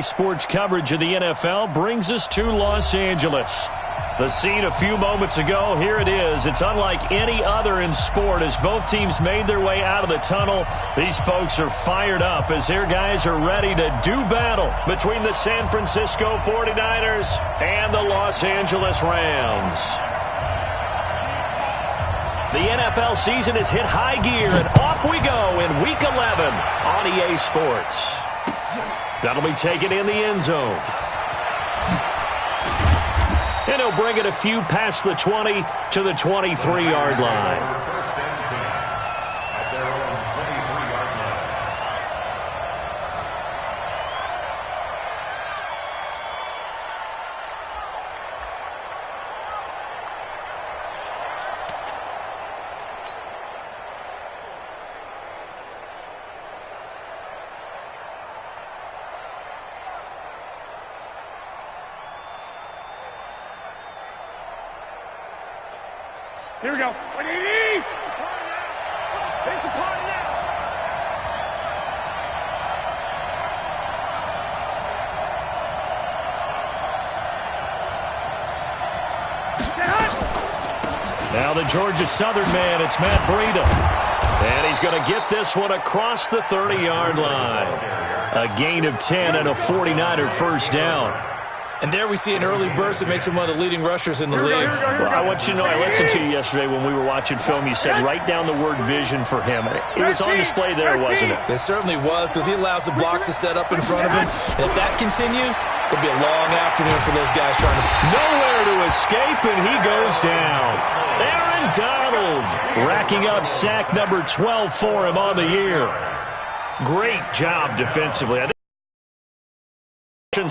Sports coverage of the NFL brings us to Los Angeles. The scene a few moments ago, here it is. It's unlike any other in sport as both teams made their way out of the tunnel. These folks are fired up as their guys are ready to do battle between the San Francisco 49ers and the Los Angeles Rams. The NFL season has hit high gear, and off we go in Week 11 on EA Sports. That'll be taken in the end zone. And he'll bring it a few past the 20 to the 23-yard line. Here we go. What do you need? It's a party now. Now the Georgia Southern man, it's Matt Breida. And he's going to get this one across the 30-yard line. A gain of 10 and a 49er first down. And there we see an early burst that makes him one of the leading rushers in the league. Well, I want you to know, I listened to you yesterday when we were watching film. You said write down the word vision for him. It was on display there, wasn't it? It certainly was, because he allows the blocks to set up in front of him. And if that continues, it'll be a long afternoon for those guys trying to... Nowhere to escape, and he goes down. Aaron Donald racking up sack number 12 for him on the year. Great job defensively. I think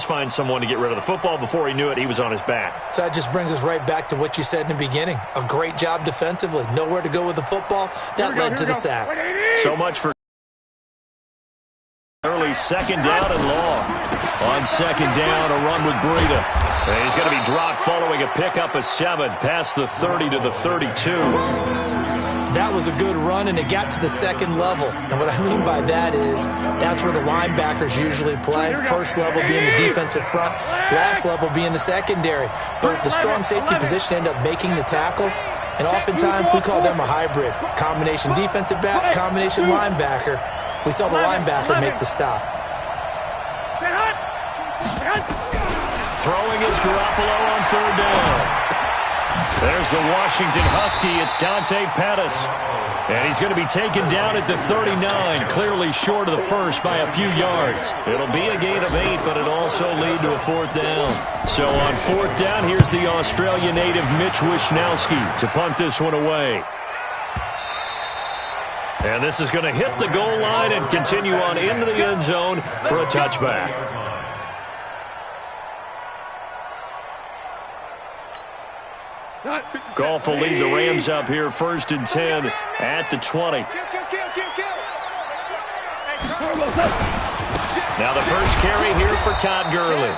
find someone to get rid of the football. Before he knew it, he was on his back. So that just brings us right back to what you said in the beginning. A great job defensively. Nowhere to go with the football. That led to the sack. So much for early second down and long. On second down, a run with Breida. And he's going to be dropped following a pickup of 7 past the 30 to the 32. That was a good run, and it got to the second level. And what I mean by that is that's where the linebackers usually play. First level being the defensive front, last level being the secondary. But the strong safety position ended up making the tackle. And oftentimes we call them a hybrid. Combination defensive back, combination linebacker. We saw the linebacker make the stop. Throwing is Garoppolo on third down. There's the Washington Husky. It's Dante Pettis. And he's going to be taken down at the 39, clearly short of the first by a few yards. It'll be a gain of 8, but it'll also lead to a fourth down. So on fourth down, here's the Australia native Mitch Wishnowsky to punt this one away. And this is going to hit the goal line and continue on into the end zone for a touchback. Goff will lead the Rams up here first and 10 at the 20. Now the first carry here for Todd Gurley.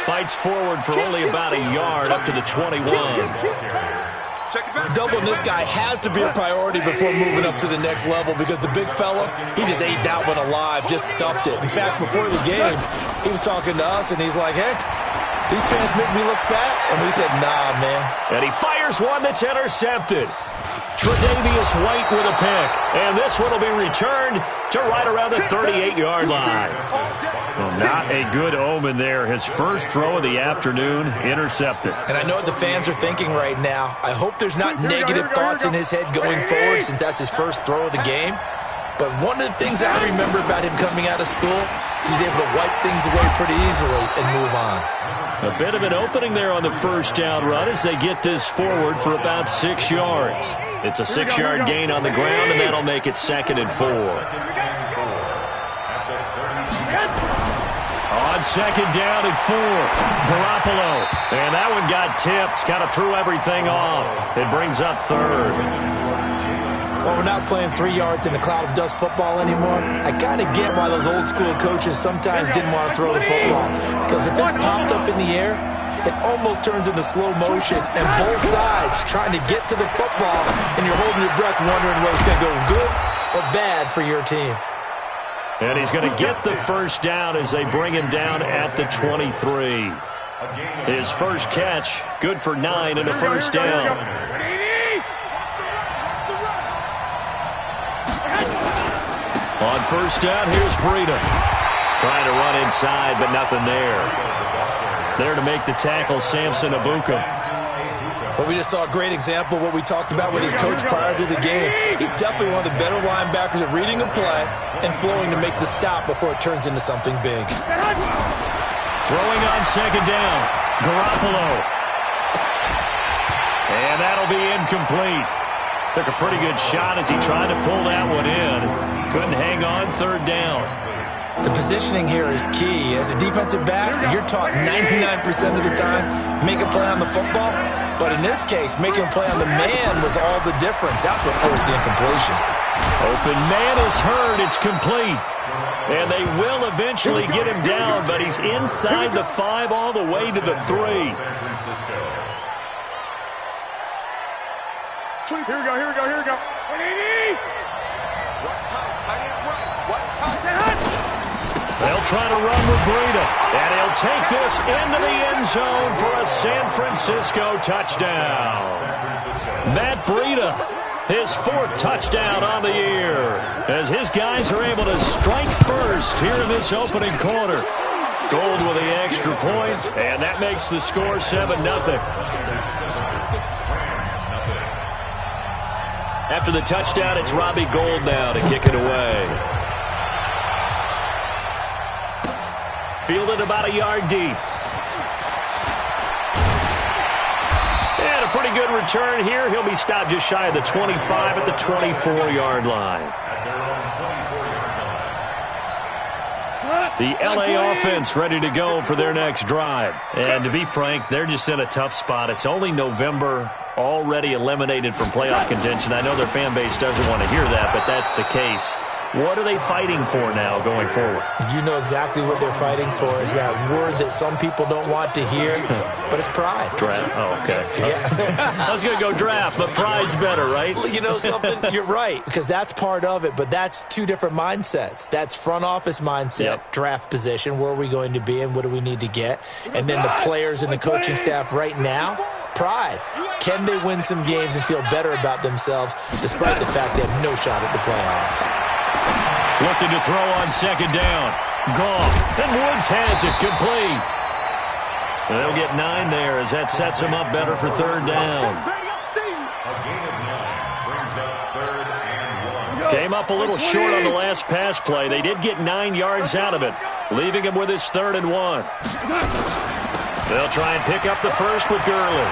Fights forward for only about a yard up to the 21. Doubling this guy has to be a priority before moving up to the next level, because the big fella, he just ate that one alive, just stuffed it. In fact, before the game, he was talking to us, and he's like, hey, these pants make me look fat. And we said, nah, man. And he fires one that's intercepted. Tre'Davious White with a pick. And this one will be returned to right around the 38-yard line. Well, not a good omen there. His first throw of the afternoon intercepted. And I know what the fans are thinking right now. I hope there's not negative thoughts in his head going forward, since that's his first throw of the game. But one of the things I remember about him coming out of school is he's able to wipe things away pretty easily and move on. A bit of an opening there on the first down run as they get this forward for about 6 yards. It's a 6-yard gain on the ground, and that'll make it 2nd and 4. On second down and 4, Garoppolo. And that one got tipped, kind of threw everything off. It brings up 3rd. Well, we're not playing 3 yards in a cloud of dust football anymore. I kind of get why those old school coaches sometimes didn't want to throw the football. Because if it's popped up in the air, it almost turns into slow motion. And both sides trying to get to the football, and you're holding your breath wondering whether it's going to go good or bad for your team. And he's going to get the first down as they bring him down at the 23. His first catch, good for 9 and a first down. On first down, here's Breida. Trying to run inside, but nothing there. There to make the tackle, Samson Abuka. Well, we just saw a great example of what we talked about with his coach prior to the game. He's definitely one of the better linebackers at reading a play and flowing to make the stop before it turns into something big. Throwing on second down, Garoppolo. And that'll be incomplete. Took a pretty good shot as he tried to pull that one in. Couldn't hang on third down. The positioning here is key. As a defensive back, you're taught 99% of the time, make a play on the football. But in this case, making a play on the man was all the difference. That's what forced the incompletion. Open man is heard. It's complete. And they will eventually get him down, but he's inside the 5 all the way to the 3. Here we go. What's tight? Tight ends right. What's tight? They'll try to run with Breida, and he'll take this into the end zone for a San Francisco touchdown. Matt Breida, his 4th touchdown on the year, as his guys are able to strike first here in this opening quarter. Gold with the extra point, and that makes the score 7-0. After the touchdown, it's Robbie Gould now to kick it away. Fielded about a yard deep. And a pretty good return here. He'll be stopped just shy of the 25 at the 24-yard line. The LA offense ready to go for their next drive. And to be frank, they're just in a tough spot. It's only November, already eliminated from playoff contention. I know their fan base doesn't want to hear that, but that's the case. What are they fighting for now going forward? You know exactly what they're fighting for is that word that some people don't want to hear, but it's pride. Draft? Oh, okay. Yeah. I was going to go draft, but pride's better, right? You know something? You're right, because that's part of it, but that's two different mindsets. That's front office mindset, draft position, where are we going to be and what do we need to get? And then the players and the coaching staff right now, pride. Can they win some games and feel better about themselves despite the fact they have no shot at the playoffs? Looking to throw on second down. Goff. And Woods has it complete. They'll get 9 there as that sets them up better for third down. Came up a little short on the last pass play. They did get 9 yards out of it, leaving him with his 3rd and 1. They'll try and pick up the first with Gurley.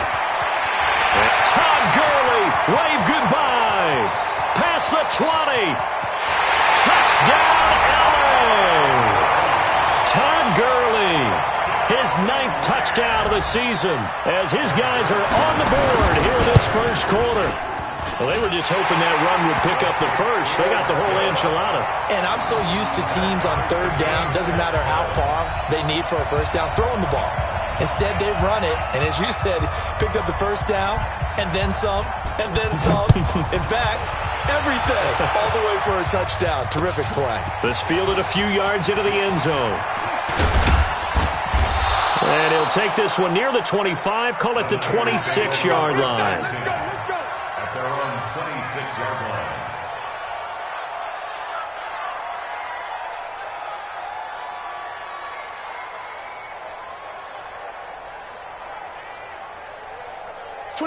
Todd Gurley, wave goodbye. Past the 20. Touchdown, LA! Todd Gurley, his 9th touchdown of the season, as his guys are on the board here in this first quarter. Well, they were just hoping that run would pick up the first. They got the whole enchilada. And I'm so used to teams on third down, doesn't matter how far they need for a first down, throwing the ball. Instead, they run it, and as you said, picked up the first down, and then some, and then some. In fact, everything, all the way for a touchdown. Terrific play. This fielded a few yards into the end zone. And he'll take this one near the 25, call it the 26-yard line. At their own 26-yard line.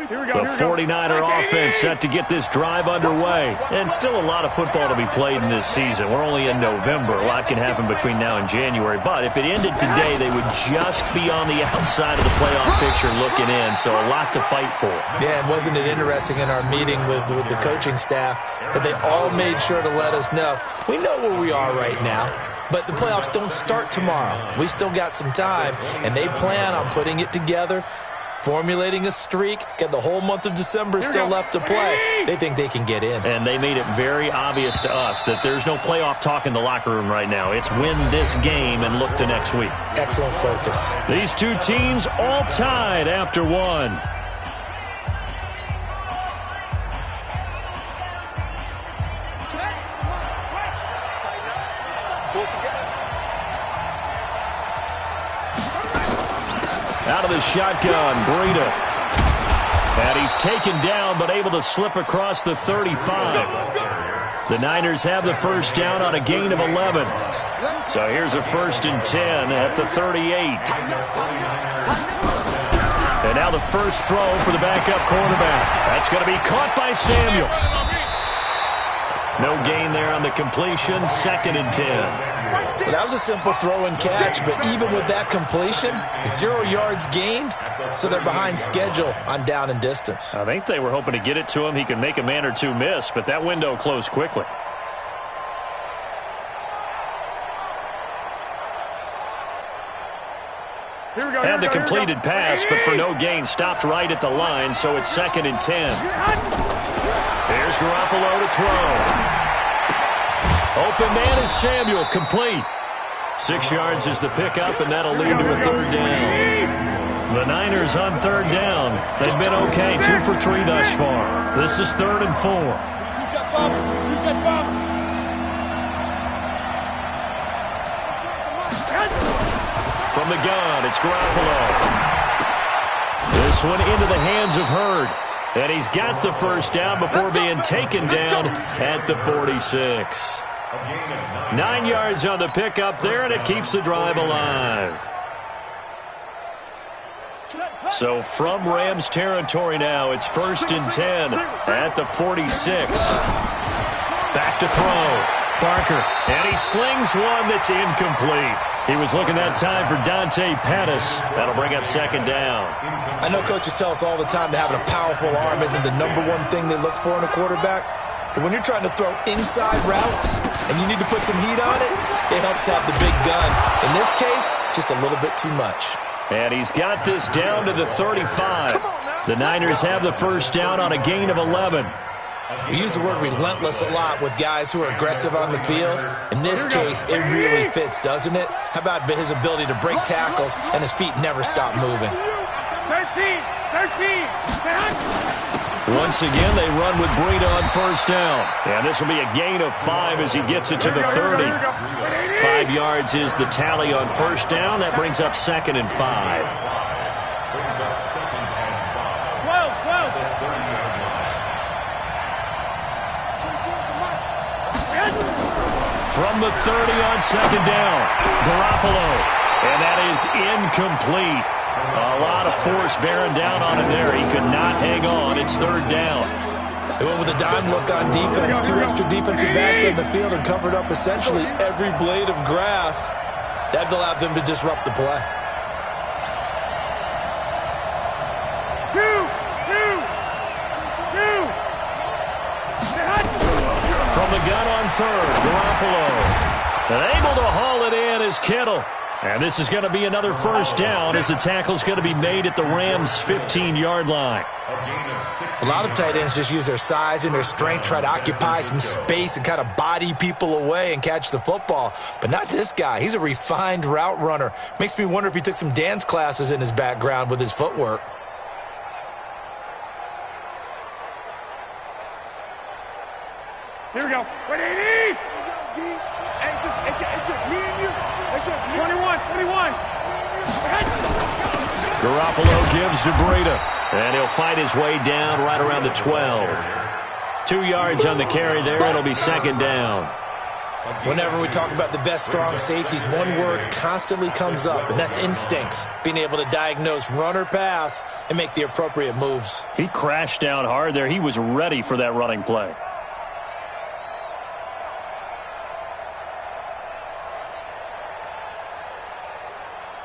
The 49er offense set to get this drive underway. And still a lot of football to be played in this season. We're only in November. A lot can happen between now and January. But if it ended today, they would just be on the outside of the playoff picture looking in. So a lot to fight for. Yeah, and wasn't it interesting in our meeting with the coaching staff that they all made sure to let us know, we know where we are right now. But the playoffs don't start tomorrow. We still got some time, and they plan on putting it together, formulating a streak, got the whole month of December still left to play. They think they can get in. And they made it very obvious to us that there's no playoff talk in the locker room right now. It's win this game and look to next week. Excellent focus. These two teams all tied after one. Out of the shotgun, Breida. And he's taken down but able to slip across the 35. The Niners have the first down on a gain of 11. So here's a 1st and 10 at the 38. And now the first throw for the backup quarterback. That's going to be caught by Samuel. No gain there on the completion. 2nd and 10. Well, that was a simple throw and catch, but even with that completion, 0 yards gained, so they're behind schedule on down and distance. I think they were hoping to get it to him. He could make a man or two miss, but that window closed quickly. And the completed pass, but for no gain, stopped right at the line, so it's 2nd and 10. Here's Garoppolo to throw. Open man is Samuel, complete. 6 yards is the pickup, and that'll lead to a 3rd down. The Niners on 3rd down. They've been okay, 2 for 3 thus far. This is 3rd and 4. From the gun, it's Garoppolo. This one into the hands of Hurd. And he's got the first down before being taken down at the 46. 9 yards on the pickup there, and it keeps the drive alive. So from Rams territory now, it's 1st and 10 at the 46. Back to throw. Barker, and he slings one that's incomplete. He was looking that time for Dante Pettis. That'll bring up 2nd down. I know coaches tell us all the time that having a powerful arm isn't the #1 thing they look for in a quarterback. But when you're trying to throw inside routes and you need to put some heat on it, it helps have the big gun. In this case, just a little bit too much. And he's got this down to the 35. The Niners have the first down on a gain of 11. We use the word relentless a lot with guys who are aggressive on the field. In this case, it really fits, doesn't it? How about his ability to break tackles and his feet never stop moving? 13. Once again, they run with Breida on first down. And this will be a gain of 5 as he gets it to the 30. 5 yards is the tally on first down. That brings up 2nd and 5. 12. From the 30 on 2nd down, Garoppolo. And that is incomplete. A lot of force bearing down on him there. He could not hang on. It's 3rd down. They went with a dime look on defense. 2 extra defensive backs on the field and covered up essentially every blade of grass. That allowed them to disrupt the play. 2. From the gun on 3rd, Garoppolo. And able to haul it in is Kittle. And this is going to be another first down as the tackle's going to be made at the Rams' 15-yard line. A lot of tight ends just use their size and their strength, try to occupy some space and kind of body people away and catch the football. But not this guy. He's a refined route runner. Makes me wonder if he took some dance classes in his background with his footwork. Here we go. 180. It's just me and you. It's just me. 21. Garoppolo gives to Breida. And he'll fight his way down right around the 12. 2 yards on the carry there. It'll be 2nd down. Whenever we talk about the best strong safeties, one word constantly comes up, and that's instincts. Being able to diagnose run or pass and make the appropriate moves. He crashed down hard there. He was ready for that running play.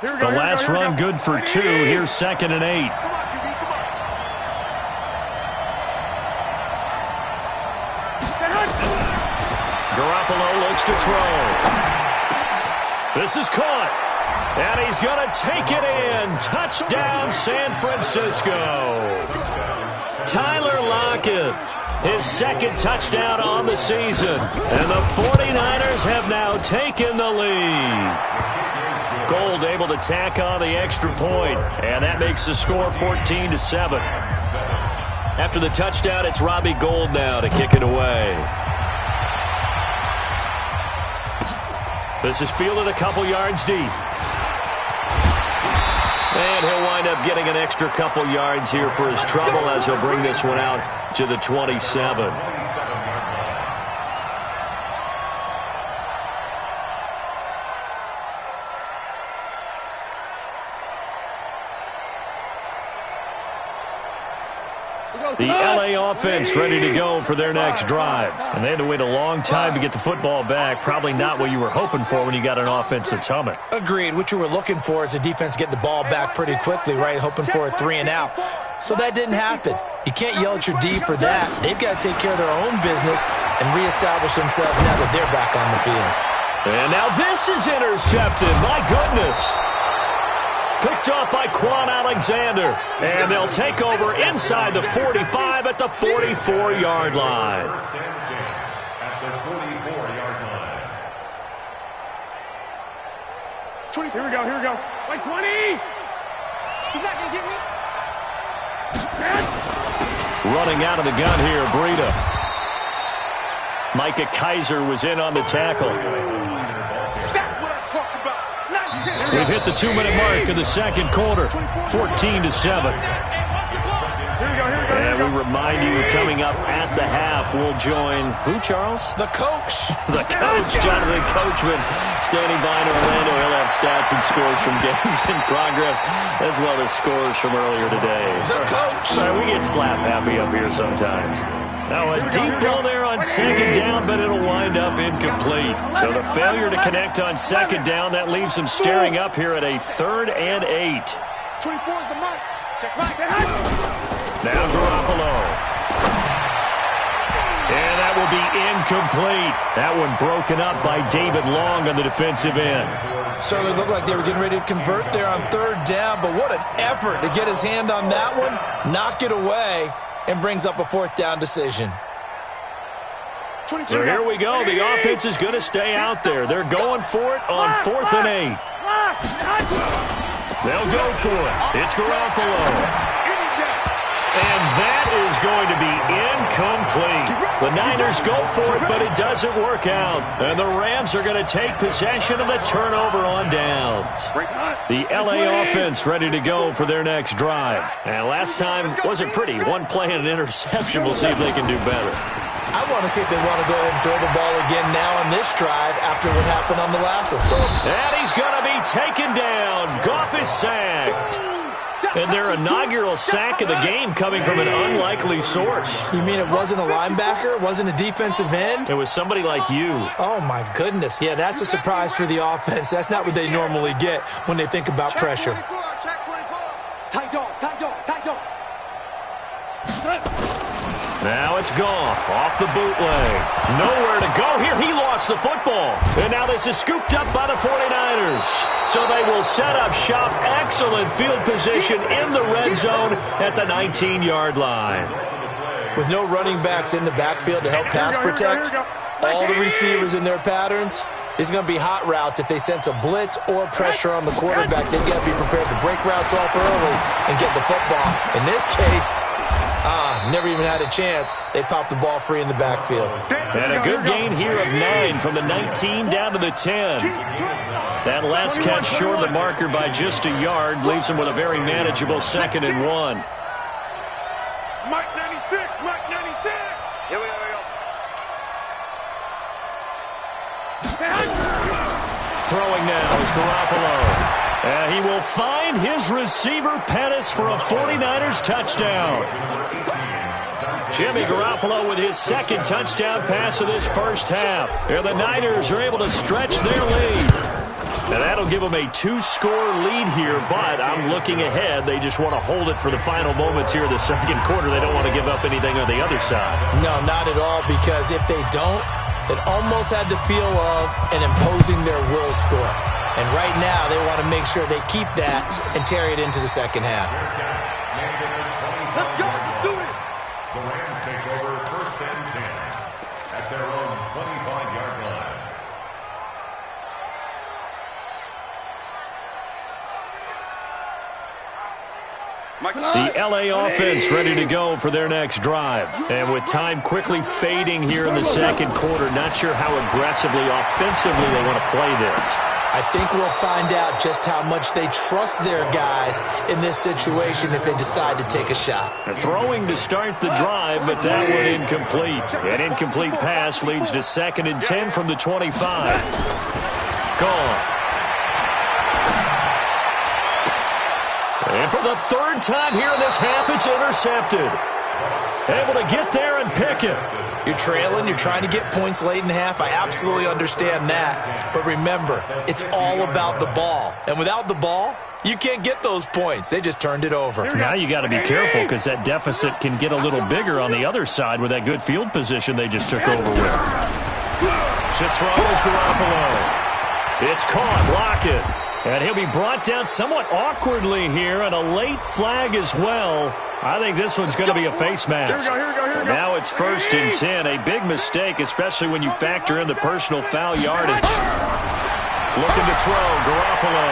The last run good for 2. Here's 2nd and 8. Garoppolo looks to throw. This is caught. And he's going to take it in. Touchdown, San Francisco. Tyler Lockett, his 2nd touchdown on the season. And the 49ers have now taken the lead. Gold able to tack on the extra point, and that makes the score 14-7. After the touchdown, it's Robbie Gould now to kick it away. This is fielded a couple yards deep. And he'll wind up getting an extra couple yards here for his trouble as he'll bring this one out to the 27. The LA offense ready to go for their next drive. And they had to wait a long time to get the football back. Probably not what you were hoping for when you got an offense that's humming. Agreed. What you were looking for is the defense getting the ball back pretty quickly, right? Hoping for a 3 and out. So that didn't happen. You can't yell at your D for that. They've got to take care of their own business and reestablish themselves now that they're back on the field. And now this is intercepted. My goodness. Picked off by Quan Alexander. And they'll take over inside the 45 at the 44-yard line. At the 44-yard line. 20. Here we go. Like 20. He's not going to get me. Running out of the gun here, Breida. Micah Kaiser was in on the tackle. That's what I'm talking about. Nice. We've hit the 2-minute mark of the second quarter, 14-7. And we remind you, coming up at the half, we'll join who, Charles? The coach. The coach, Jonathan Coachman, standing by in Orlando. He'll have stats and scores from games in progress, as well as scores from earlier today. The coach. We get slap happy up here sometimes. Now a deep ball there on second down, but it'll wind up incomplete. So the failure to connect on second down, that leaves them staring up here at a 3rd and 8. 24 is the mark. Check right. Now Garoppolo. And that will be incomplete. That one broken up by David Long on the defensive end. Certainly looked like they were getting ready to convert there on 3rd down, but what an effort to get his hand on that one, knock it away, and brings up a 4th down decision. So here we go. The offense is going to stay out there. They're going for it on 4th and 8. They'll go for it. It's Garoppolo. And that is going to be incomplete. The Niners go for it, but it doesn't work out. And the Rams are going to take possession of the turnover on downs. The LA offense ready to go for their next drive. And last time wasn't pretty. One play and an interception. We'll see if they can do better. I want to see if they want to go ahead and throw the ball again now on this drive after what happened on the last one. And he's going to be taken down. Goff is sacked. And their inaugural sack of the game coming from an unlikely source. You mean it wasn't a linebacker? It wasn't a defensive end? It was somebody like you. Oh, my goodness. Yeah, that's a surprise for the offense. That's not what they normally get when they think about pressure. Tight dog. Now it's Goff off the bootleg. Nowhere to go here. He lost the football. And now this is scooped up by the 49ers. So they will set up shop. Excellent field position in the red zone at the 19-yard line. With no running backs in the backfield to help pass protect, all the receivers in their patterns, it's going to be hot routes if they sense a blitz or pressure on the quarterback. They've got to be prepared to break routes off early and get the football. In this case, never even had a chance. They popped the ball free in the backfield. And a good gain here of 9 from the 19 down to the 10. That last catch short of the marker by just a yard leaves them with a very manageable 2nd and 1. Mike 96. Here we go. Throwing now is Garoppolo. And he will find his receiver, Pettis, for a 49ers touchdown. Jimmy Garoppolo with his 2nd touchdown pass of this first half. And the Niners are able to stretch their lead. And that'll give them a 2-score lead here, but I'm looking ahead. They just want to hold it for the final moments here of the second quarter. They don't want to give up anything on the other side. No, not at all, because if they don't, it almost had the feel of an imposing their will score. And right now, they want to make sure they keep that and carry it into the second half. Let's go. Do it. The Rams take over 1st and 10 at their own 25-yard line. The LA offense ready to go for their next drive. And with time quickly fading here in the second quarter, not sure how aggressively, offensively they want to play this. I think we'll find out just how much they trust their guys in this situation if they decide to take a shot. Throwing to start the drive, but that one incomplete. An incomplete pass leads to 2nd and 10 from the 25. Gone. And for the 3rd time here in this half, it's intercepted. Able to get there and pick it. You're trailing, you're trying to get points late in half. I absolutely understand that. But remember, it's all about the ball. And without the ball, you can't get those points. They just turned it over. Now you got to be careful because that deficit can get a little bigger on the other side with that good field position they just took over with. To throw is Garoppolo. It's caught, block it. And he'll be brought down somewhat awkwardly here, and a late flag as well. I think this one's going to be a face mask. Here we go. Now it's 1st and 10. A big mistake, especially when you factor in the personal foul yardage. Looking to throw, Garoppolo.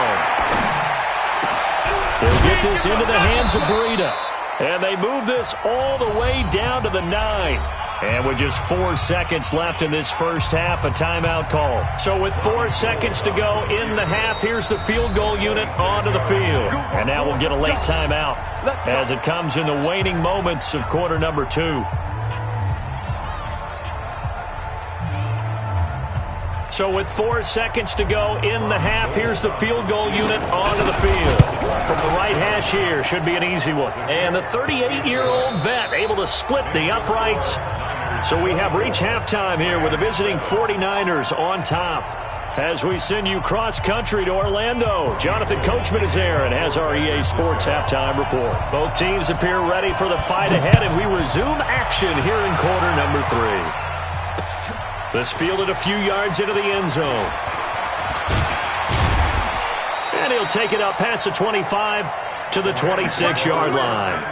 He'll get this into the hands of Breida. And they move this all the way down to the 9. And with just 4 seconds left in this first half, a timeout call. So with 4 seconds to go in the half, here's the field goal unit onto the field. And now we'll get a late timeout as it comes in the waning moments of quarter number 2. So with 4 seconds to go in the half, here's the field goal unit onto the field. From the right hash here, should be an easy one. And the 38-year-old vet able to split the uprights. So we have reached halftime here with the visiting 49ers on top. As we send you cross-country to Orlando, Jonathan Coachman is there and has our EA Sports halftime report. Both teams appear ready for the fight ahead, and we resume action here in quarter number 3. This fielded a few yards into the end zone. And he'll take it up past the 25 to the 26-yard line.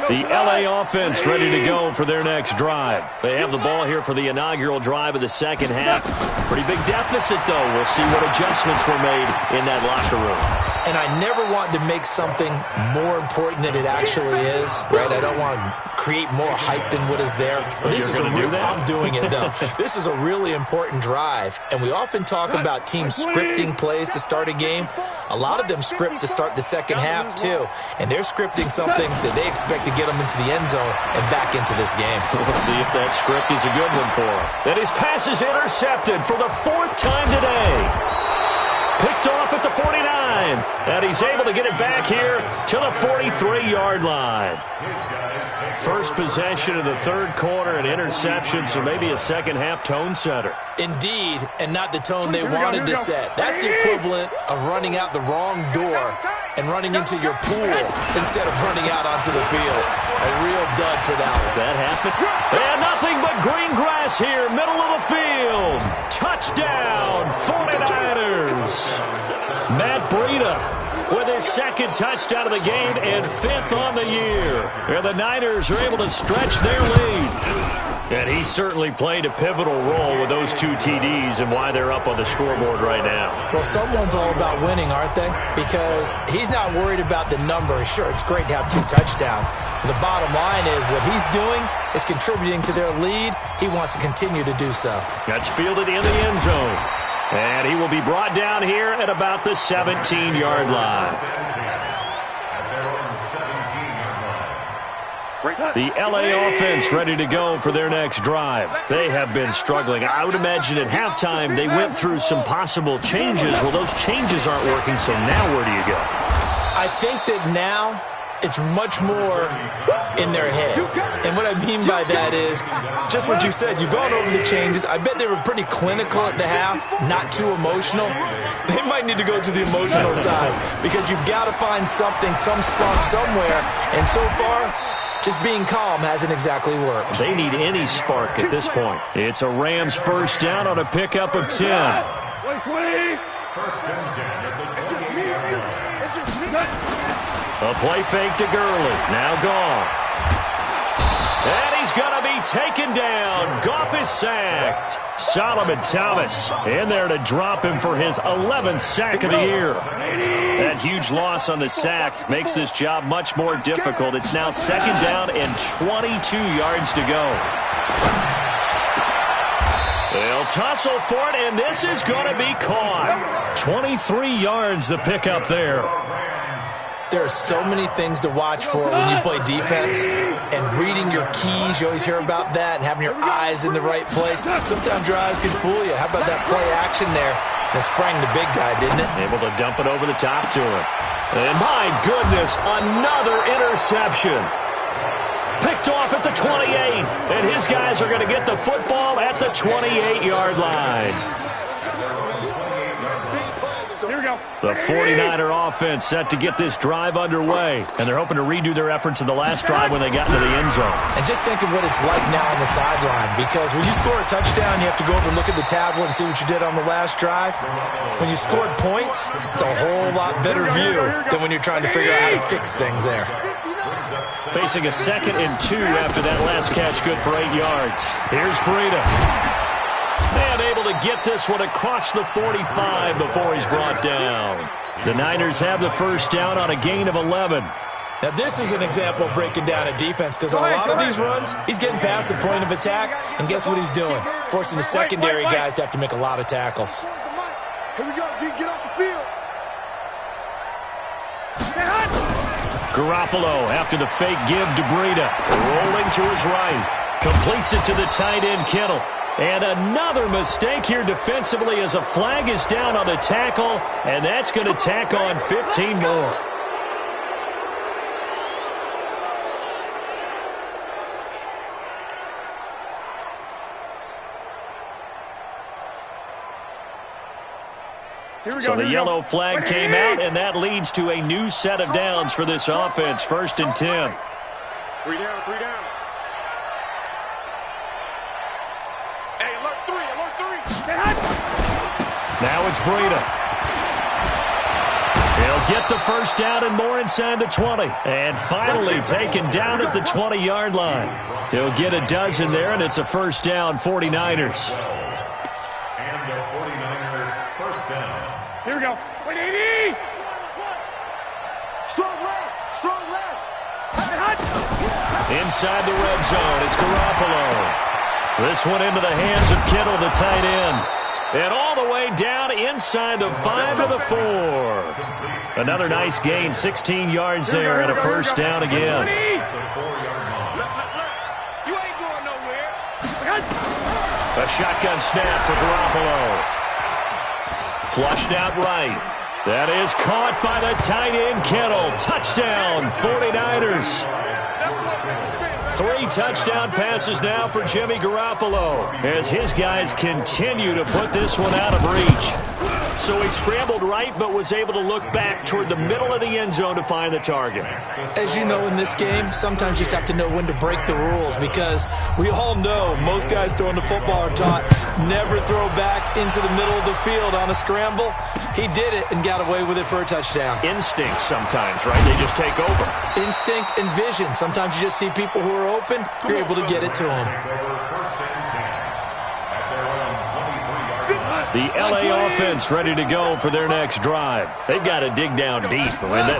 The LA offense ready to go for their next drive. They have the ball here for the inaugural drive of the second half. Pretty big deficit, though. We'll see what adjustments were made in that locker room. And I never want to make something more important than it actually is, right? I don't want to create more hype than what is there. But this is I'm doing it, though. This is a really important drive. And we often talk about teams scripting plays to start a game. A lot of them script to start the second half, too. And they're scripting something that they expect to get them into the end zone and back into this game. We'll see if that script is a good one for him. And his pass is intercepted for the 4th time today. Picked off at the 49. And he's able to get it back here to the 43-yard line. First possession of the 3rd quarter, an interception, so maybe a second-half tone setter. Indeed, and not the tone they wanted to set. That's the equivalent of running out the wrong door and running into your pool instead of running out onto the field. A real dud for that one. Does that happen? And nothing but green grass here, middle of the field. Touchdown, 49ers. Matt Breida with his 2nd touchdown of the game and 5th on the year. And the Niners are able to stretch their lead. And he certainly played a pivotal role with those 2 TDs and why they're up on the scoreboard right now. Well, someone's all about winning, aren't they? Because he's not worried about the number. Sure, it's great to have 2 touchdowns. But the bottom line is what he's doing is contributing to their lead. He wants to continue to do so. That's fielded in the end zone. And he will be brought down here at about the 17-yard line. The LA offense ready to go for their next drive. They have been struggling. I would imagine at halftime they went through some possible changes. Well, those changes aren't working, so now where do you go? I think that now it's much more in their head. And what I mean by that is just what you said. You've gone over the changes. I bet they were pretty clinical at the half, not too emotional. They might need to go to the emotional side because you've got to find something, some spark somewhere. And so far, just being calm hasn't exactly worked. They need any spark at this point. It's a Rams first down on a pickup of 10. Wait. First and 10 at the 20. It's just me and you. It's just me. A play fake to Gurley. Now Goff. And he's going to be taken down. Goff is sacked. Solomon Thomas in there to drop him for his 11th sack of the year. That huge loss on the sack makes this job much more difficult. It's now 2nd down and 22 yards to go. They'll tussle for it, and this is going to be caught. 23 yards the pickup there. There are so many things to watch for when you play defense, and reading your keys, you always hear about that, and having your eyes in the right place. Sometimes your eyes can fool you. How about that play action there? And it sprang the big guy, didn't it? Able to dump it over the top to him. And my goodness, another interception. Picked off at the 28, and his guys are going to get the football at the 28-yard line. Here we go. The 49er offense set to get this drive underway, and they're hoping to redo their efforts in the last drive when they got into the end zone. And just think of what it's like now on the sideline, because when you score a touchdown, you have to go over and look at the tablet and see what you did on the last drive. When you scored points, it's a whole lot better view than when you're trying to figure out how to fix things there. Facing a 2nd and 2 after that last catch, good for 8 yards. Here's Breida. And able to get this one across the 45 before he's brought down. The Niners have the first down on a gain of 11. Now, this is an example of breaking down a defense, because on a lot of these runs, he's getting past the point of attack, and guess what he's doing? Forcing the secondary guys to have to make a lot of tackles. Here we go, G. Get off the field. Garoppolo after the fake give to Breida. Rolling to his right. Completes it to the tight end, Kittle. And another mistake here defensively as a flag is down on the tackle, and that's going to tack on 15 more. So the yellow flag came out, and that leads to a new set of downs for this offense. 1st and 10. 3 down, 3 down. Hey, alert 3. Now it's Breida. He'll get the first down and more inside the 20. And finally taken down at the 20-yard line. He'll get a dozen there, and it's a first down, 49ers. And the 49ers first down. Here we go. 180. Strong left. Inside the red zone, it's Garoppolo. This one into the hands of Kittle, the tight end. And all the way down inside the 5 of the 4. Another nice gain, 16 yards there, and a first down again. You ain't going nowhere. A shotgun snap for Garoppolo. Flushed out right. That is caught by the tight end, Kittle. Touchdown, 49ers. 3 touchdown passes now for Jimmy Garoppolo as his guys continue to put this one out of reach. So he scrambled right but was able to look back toward the middle of the end zone to find the target. As you know, in this game, sometimes you just have to know when to break the rules, because we all know most guys throwing the football are taught never throw back into the middle of the field on a scramble. He did it and got away with it for a touchdown. Instinct sometimes, right? They just take over. Instinct and vision. Sometimes you just see people who are open, you're able to get it to them. The L.A. offense ready to go for their next drive. They've got to dig down deep.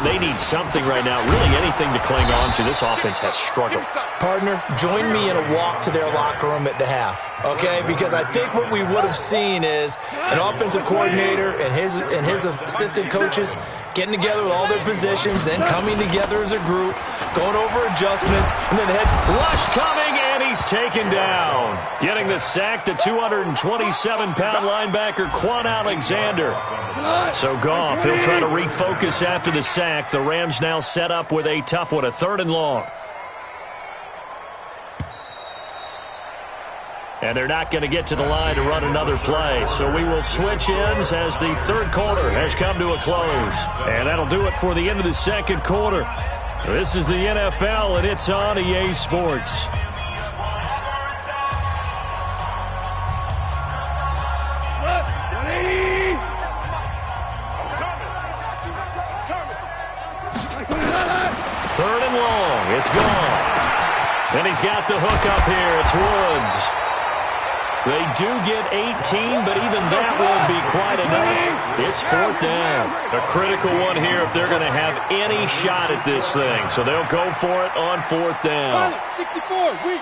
They need something right now, really anything to cling on to. This offense has struggled. Partner, join me in a walk to their locker room at the half, okay? Because I think what we would have seen is an offensive coordinator and his assistant coaches getting together with all their positions, then coming together as a group, going over adjustments, and then the head rush coming, and he's taken down. Getting the sack, the 227-pound linebacker, Quan Alexander. So Goff, he'll try to refocus after the sack. The Rams now set up with a tough one, a 3rd and long. And they're not going to get to the line to run another play. So we will switch ends as the 3rd quarter has come to a close. And that'll do it for the end of the 2nd quarter. This is the NFL, and it's on EA Sports. Third and long. It's gone. And he's got the hook up here. It's Woods. They do get 18, but even that won't be quite enough. It's 4th down. A critical one here if they're going to have any shot at this thing. So they'll go for it on 4th down. 64, weak.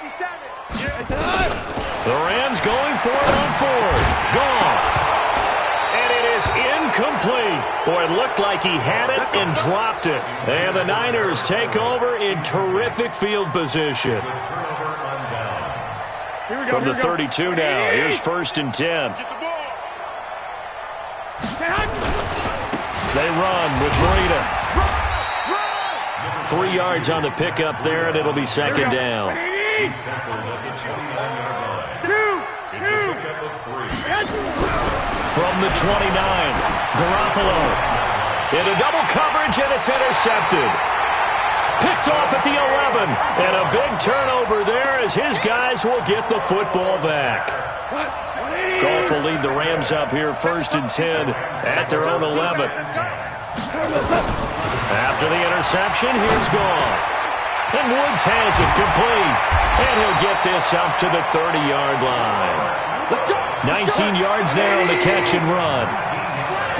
57. The Rams going for it on fourth. Gone. And it is incomplete. Boy, it looked like he had it and dropped it. And the Niners take over in terrific field position. From the 32 now, here's 1st and 10. They run with Breida. 3 yards on the pickup there, and it'll be 2nd down. From the 29, Garoppolo into double coverage, and it's intercepted. Picked off at the 11, and a big turnover there as his guys will get the football back. Goff will lead the Rams up here 1st and 10 at their own 11. After the interception, here's Goff. And Woods has it complete. And he'll get this up to the 30-yard line. 19 yards there on the catch and run.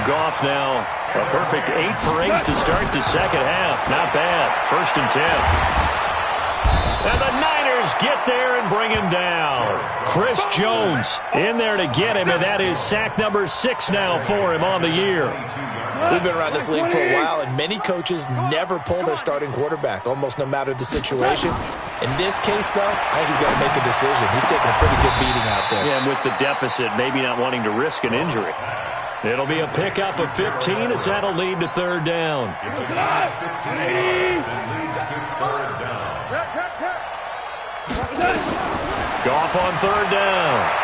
Goff now a perfect 8 for 8 to start the second half. Not bad. 1st and 10. And the Niners get there and bring him down. Chris Jones in there to get him, and that is sack number 6 now for him on the year. We've been around this league for a while, and many coaches never pull their starting quarterback, almost no matter the situation. In this case, though, I think he's got to make a decision. He's taking a pretty good beating out there. Yeah, and with the deficit, maybe not wanting to risk an injury. It'll be a pickup of 15 as that'll lead to 3rd down. Goff on 3rd down.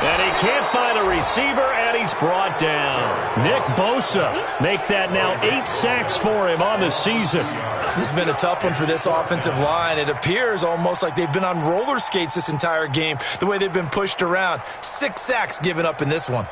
And he can't find a receiver, and he's brought down. Nick Bosa make that now 8 sacks for him on the season. This has been a tough one for this offensive line. It appears almost like they've been on roller skates this entire game, the way they've been pushed around. 6 sacks given up in this one.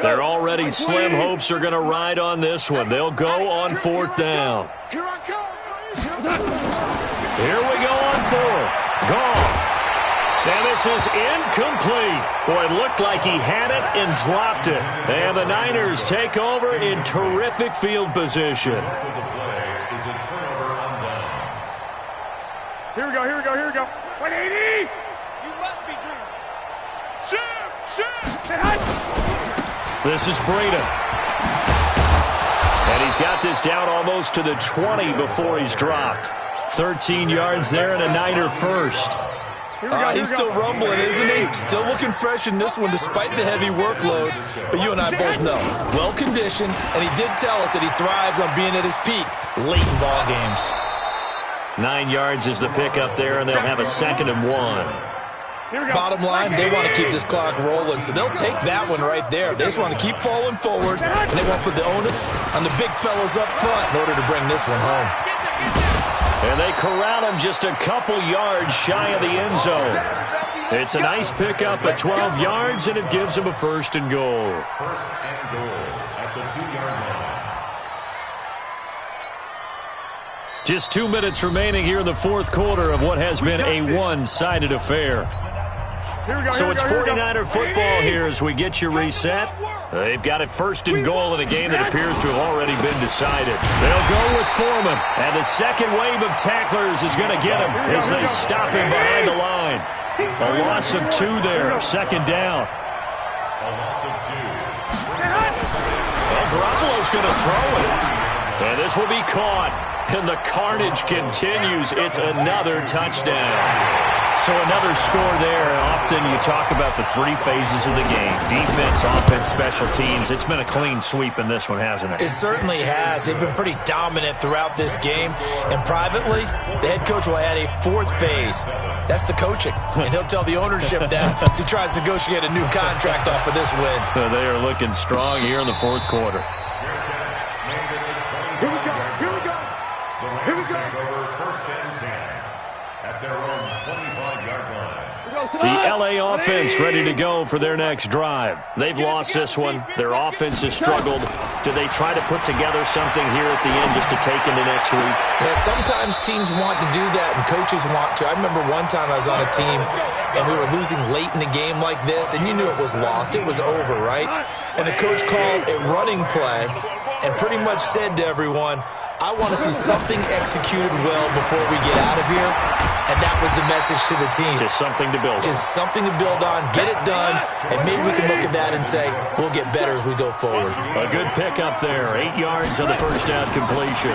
They're already slim hopes are going to ride on this one. They'll go on 4th down. Here I come. Here we go on 4th. Goff. And this is incomplete. Boy, it looked like he had it and dropped it. And the Niners take over in terrific field position. Here we go, here we go, here we go. 180! You must be dreaming. Shoot! This is Breida. And he's got this down almost to the 20 before he's dropped. 13 yards there and a Niner first. He's still rumbling, isn't he? Still looking fresh in this one despite the heavy workload. But you and I both know, well-conditioned, and he did tell us that he thrives on being at his peak late in ball games. 9 yards is the pickup there, and they'll have a 2nd and 1. Bottom line, they want to keep this clock rolling, so they'll take that one right there. They just want to keep falling forward, and they want to put the onus on the big fellas up front in order to bring this one home. And they corral him just a couple yards shy of the end zone. It's a nice pickup at 12 yards, and it gives him a 1st and goal. 1st and goal at the 2-yard line. Just 2 minutes remaining here in the 4th quarter of what has been a one-sided affair. So it's 49er football here as we get you reset. They've got it 1st and goal in a game that appears to have already been decided. They'll go with Foreman, and the second wave of tacklers is going to get him as they stop him behind the line. A loss of 2 there, 2nd down. A loss of 2. Well, Garoppolo's going to throw it. And this will be caught. And the carnage continues. It's another touchdown. So another score there. Often you talk about the 3 phases of the game. Defense, offense, special teams. It's been a clean sweep in this one, hasn't it? It certainly has. They've been pretty dominant throughout this game. And privately, the head coach will add a 4th phase. That's the coaching. And he'll tell the ownership that as he tries to negotiate a new contract off of this win. They are looking strong here in the 4th quarter. Here we go, here we go. The Rams take over 1st and 10 at their own 25-yard line. The LA offense ready to go for their next drive. They've lost this one. Their offense has struggled. Do they try to put together something here at the end just to take into next week? Yeah, sometimes teams want to do that and coaches want to. I remember one time I was on a team and we were losing late in the game like this, and you knew it was lost. It was over, right? And the coach called a running play and pretty much said to everyone, I want to see something executed well before we get out of here. And that was the message to the team. Just something to build on. Just something to build on, get it done, and maybe we can look at that and say, we'll get better as we go forward. A good pickup there. 8 yards on the first down completion.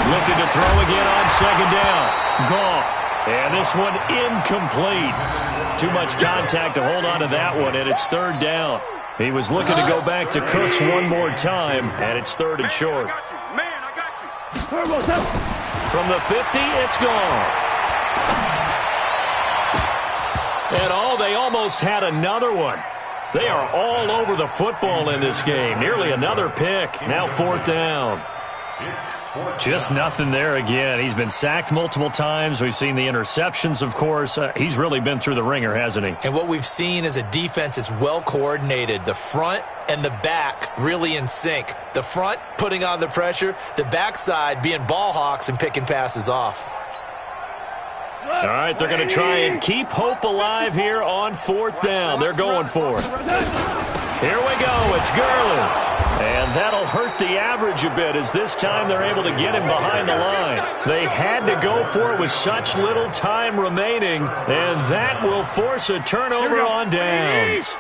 Looking to throw again on second down. Goff. And this one incomplete. Too much contact to hold on to that one, and it's third down. He was looking to go back to Cooks one more time, and it's third and short. From the 50, it's Goff. And they almost had another one. They are all over the football in this game. Nearly another pick. Now fourth down. Just nothing there again. He's been sacked multiple times. We've seen the interceptions, of course. He's really been through the ringer, hasn't he? And what we've seen is a defense that's well coordinated. The front and the back really in sync. The front putting on the pressure. The backside being ball hawks and picking passes off. All right, they're going to try and keep hope alive here on fourth down. They're going for it. Here we go. It's Gurley. And that'll hurt the average a bit as this time they're able to get him behind the line. They had to go for it with such little time remaining, and that will force a turnover on downs.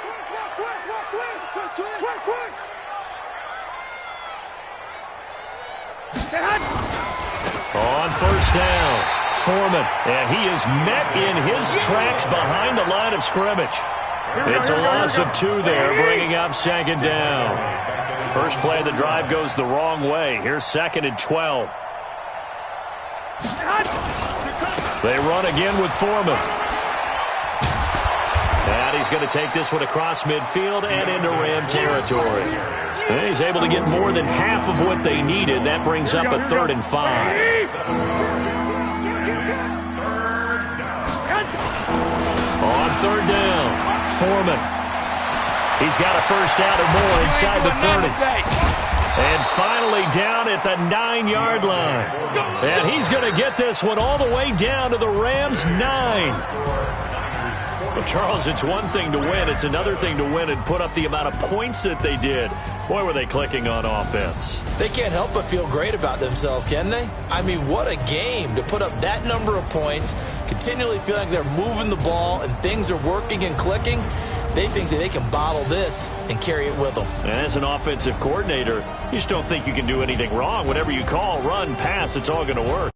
On first down, Foreman, and he is met in his tracks behind the line of scrimmage. It's a loss of 2 there, bringing up second down. First play of the drive goes the wrong way. Here's second and 12. They run again with Foreman. And he's going to take this one across midfield and into Ram territory. And he's able to get more than half of what they needed. That brings up a 3rd and 5. On third down, Foreman. He's got a first down or more inside the 30. And finally down at the 9-yard line. And he's going to get this one all the way down to the Rams' 9. Well, Charles, it's one thing to win. It's another thing to win and put up the amount of points that they did. Boy, were they clicking on offense. They can't help but feel great about themselves, can they? I mean, what a game to put up that number of points, continually feel like they're moving the ball and things are working and clicking. They think that they can bottle this and carry it with them. And as an offensive coordinator, you just don't think you can do anything wrong. Whatever you call, run, pass, it's all going to work.